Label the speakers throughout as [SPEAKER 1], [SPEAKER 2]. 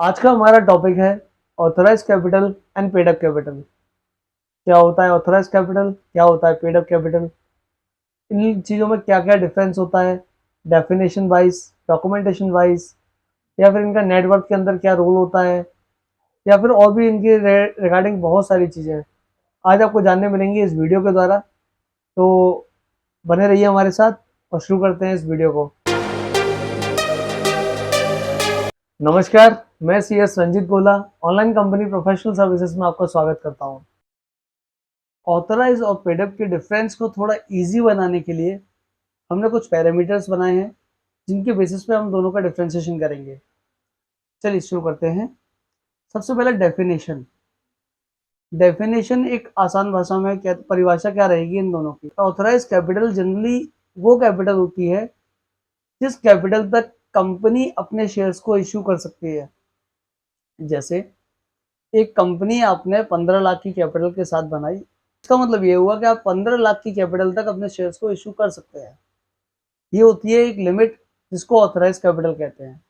[SPEAKER 1] आज का हमारा टॉपिक है authorise capital and paid up capital. क्या होता है ऑथराइज कैपिटल, क्या होता है पेड अप कैपिटल, इन चीज़ों में क्या क्या डिफरेंस होता है, डेफिनेशन वाइज, डॉक्यूमेंटेशन वाइज, या फिर इनका नेटवर्क के अंदर क्या रोल होता है, या फिर और भी इनके रिगार्डिंग बहुत सारी चीज़ें हैं आज आपको जानने मिलेंगी इस वीडियो के द्वारा। तो बने रहिए हमारे साथ और शुरू करते हैं इस वीडियो को। नमस्कार, मैं CS रंजीत गोला, ऑनलाइन कंपनी प्रोफेशनल सर्विसेज में आपका स्वागत करता हूं। ऑथराइज और पेडअप के डिफरेंस को थोड़ा इजी बनाने के लिए हमने कुछ पैरामीटर्स बनाए हैं जिनके बेसिस पे हम दोनों का डिफरेंशिएशन करेंगे। चलिए शुरू करते हैं। सबसे पहले डेफिनेशन। डेफिनेशन एक आसान भाषा में क्या परिभाषा क्या रहेगी इन दोनों की। ऑथराइज कैपिटल जनरली वो कैपिटल होती है जिस कैपिटल तक कंपनी अपने शेयर्स को इश्यू कर सकती है। जैसे एक कंपनी आपने 15 लाख की कैपिटल के साथ बनाई, इसका मतलब ये हुआ कि आप 15 लाख की कैपिटल तक अपने शेयर्स को इश्यू कर सकते हैं। ये होती है एक लिमिट जिसको ऑथराइज कैपिटल कहते हैं।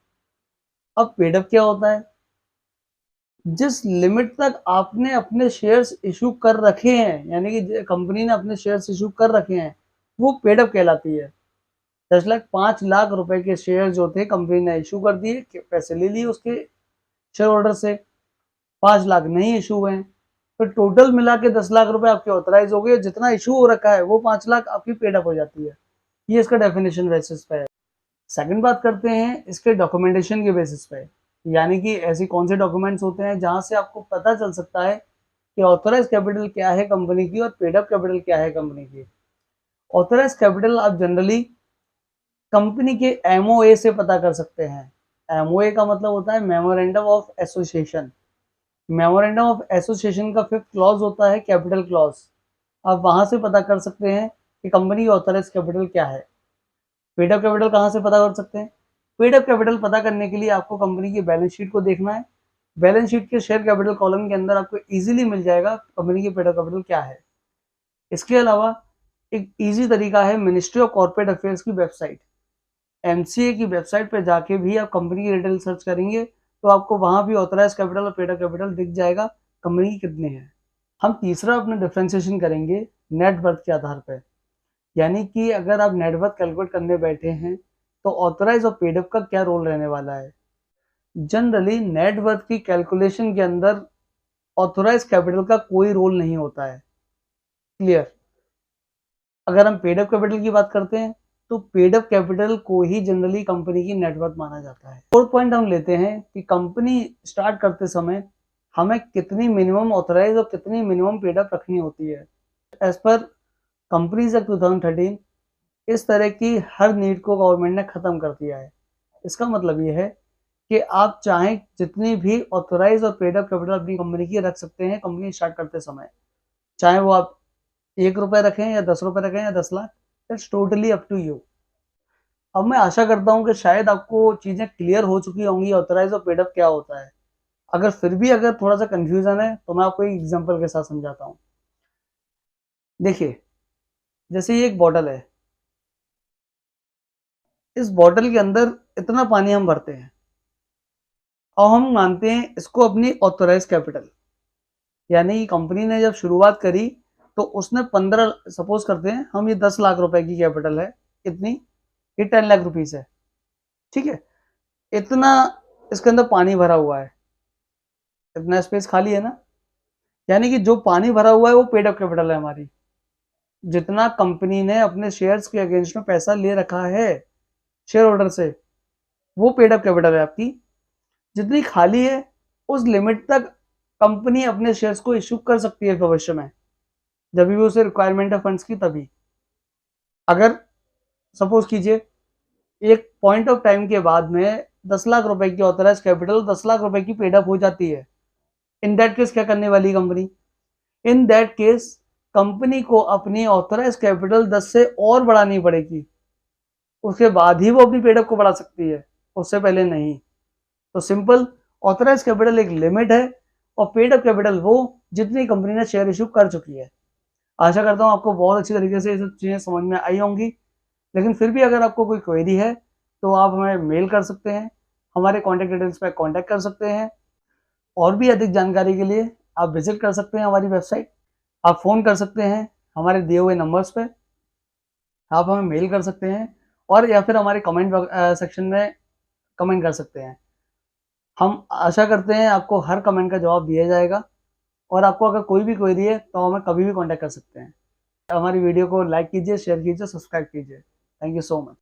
[SPEAKER 1] अब पेड अप क्या होता है? जिस लिमिट तक आपने अपने शेयर्स इशू कर रखे हैं, यानी कि कंपनी ने अपने शेयर्स इशू कर रखे हैं, वो पेड अप कहलाती है। 5 लाख रुपए के शेयर जो थे कंपनी ने इशू कर दिए, पैसे ले लिए उसके शेयर होल्डर से, 5 लाख नहीं इशू हुए हैं, तो टोटल मिला के 10 लाख रुपए आपके ऑथराइज हो गए। जितना इशू हो रखा है वो 5 लाख आपकी पेड अप हो जाती है। ये इसका डेफिनेशन बेसिस पे है। सेकंड बात करते हैं इसके डॉक्यूमेंटेशन के बेसिस पे, यानी कि ऐसी कौन से डॉक्यूमेंट्स होते हैं जहां से आपको पता चल सकता है कि ऑथराइज कैपिटल क्या है कंपनी की और पेड अप कैपिटल क्या है कंपनी की। ऑथराइज कैपिटल आप जनरली कंपनी के MOA से पता कर सकते हैं। MOA का मतलब होता है memorandum of association. Memorandum of association का 5th क्लॉज होता है कैपिटल क्लॉज। आप वहां से पता कर सकते हैं कि कंपनी की ऑथराइज कैपिटल क्या है। पेड अप कैपिटल कहाँ से पता कर सकते हैं? पेड अप कैपिटल पता करने के लिए आपको कंपनी की बैलेंस शीट को देखना है। बैलेंस शीट के शेयर कैपिटल कॉलम के अंदर आपको इजीली मिल जाएगा कंपनी की पेड अप कैपिटल क्या है। इसके अलावा एक इजी तरीका है मिनिस्ट्री ऑफ कॉर्पोरेट अफेयर्स की वेबसाइट, MCA की वेबसाइट पर जाके भी आप कंपनी की डिटेल सर्च करेंगे तो आपको वहां भी ऑथराइज कैपिटल और पेड अप कैपिटल दिख जाएगा कंपनी की कितने हैं। हम तीसरा अपना डिफरेंशिएशन करेंगे नेट वर्थ के आधार पर, यानी कि अगर आप नेट वर्थ कैलकुलेट करने बैठे हैं तो ऑथराइज और पेड अप का क्या रोल रहने वाला है। जनरली नेट वर्थ की कैलकुलेशन के अंदर ऑथराइज कैपिटल का कोई रोल नहीं होता है। क्लियर? अगर हम पेड अप कैपिटल की बात करते हैं तो पेड अप कैपिटल को ही जनरली कंपनी की नेटवर्थ माना जाता है। फोर्थ पॉइंट हम लेते हैं कि कंपनी स्टार्ट करते समय हमें कितनी मिनिमम ऑथराइज और कितनी मिनिमम पेड अप रखनी होती है। एज पर कंपनीज एक्ट 2013 इस तरह की हर नीड को गवर्नमेंट ने खत्म कर दिया है। इसका मतलब ये है कि आप चाहें जितनी भी ऑथराइज और पेड अप कैपिटल अपनी कंपनी की रख सकते हैं कंपनी स्टार्ट करते समय, चाहे वो आप 1 रुपए रखें या 10 रुपए रखें या 10 lakh, it's totally up to you. अब मैं आशा करता हूं कि शायद आपको चीजें क्लियर हो चुकी होंगी ऑथराइज और पेड अप क्या होता है। अगर फिर भी अगर थोड़ा सा कंफ्यूजन है तो मैं आपको एक एग्जांपल के साथ समझाता हूं। देखिए, जैसे ये एक बॉटल है, इस बॉटल के अंदर इतना पानी हम भरते हैं और हम मानते हैं इसको अपनी ऑथराइज कैपिटल, यानी कि कंपनी ने जब शुरुआत करी तो उसने 15, सपोज करते हैं हम ये 10 लाख रुपए की कैपिटल है, इतनी, ये 10 लाख रुपीस है, ठीक है। इतना इसके अंदर पानी भरा हुआ है, इतना स्पेस खाली है ना, यानी कि जो पानी भरा हुआ है वो पेड अप कैपिटल है हमारी। जितना कंपनी ने अपने शेयर्स के अगेंस्ट में पैसा ले रखा है शेयर होल्डर से, वो पेड अप कैपिटल है आपकी। जितनी खाली है उस लिमिट तक कंपनी अपने शेयर्स को इश्यू कर सकती है भविष्य में, जब भी उसे रिक्वायरमेंट है फंड्स की तभी। अगर सपोज कीजिए एक पॉइंट ऑफ टाइम के बाद में 10 लाख रुपए की ऑथराइज कैपिटल 10 लाख रुपए की पेड अप हो जाती है, इन दैट केस क्या करने वाली company? In that case company को अपनी ऑथराइज कैपिटल 10 से और बढ़ानी पड़ेगी, उसके बाद ही वो अपनी पेड अप को बढ़ा सकती है, उससे पहले नहीं। तो सिंपल, ऑथराइज कैपिटल एक लिमिट है और पेड अप कैपिटल वो जितनी कंपनी ने शेयर इशू कर चुकी है। आशा करता हूँ आपको बहुत अच्छी तरीके से ये सब चीजें समझ में आई होंगी, लेकिन फिर भी अगर आपको कोई क्वेरी है तो आप हमें मेल कर सकते हैं। हमारे कॉन्टैक्ट डिटेल्स पर कॉन्टैक्ट कर सकते हैं। और भी अधिक जानकारी के लिए आप विजिट कर सकते हैं हमारी वेबसाइट। आप फ़ोन कर सकते हैं हमारे दिए हुए नंबर्स पे। आप हमें मेल कर सकते हैं और या फिर हमारे कमेंट सेक्शन में कमेंट कर सकते हैं। हम आशा करते हैं आपको हर कमेंट का जवाब दिया जाएगा और आपको अगर कोई भी क्वेरी है तो हमें कभी भी कॉन्टैक्ट कर सकते हैं। हमारी वीडियो को लाइक कीजिए, शेयर कीजिए, सब्सक्राइब कीजिए। Thank you so much.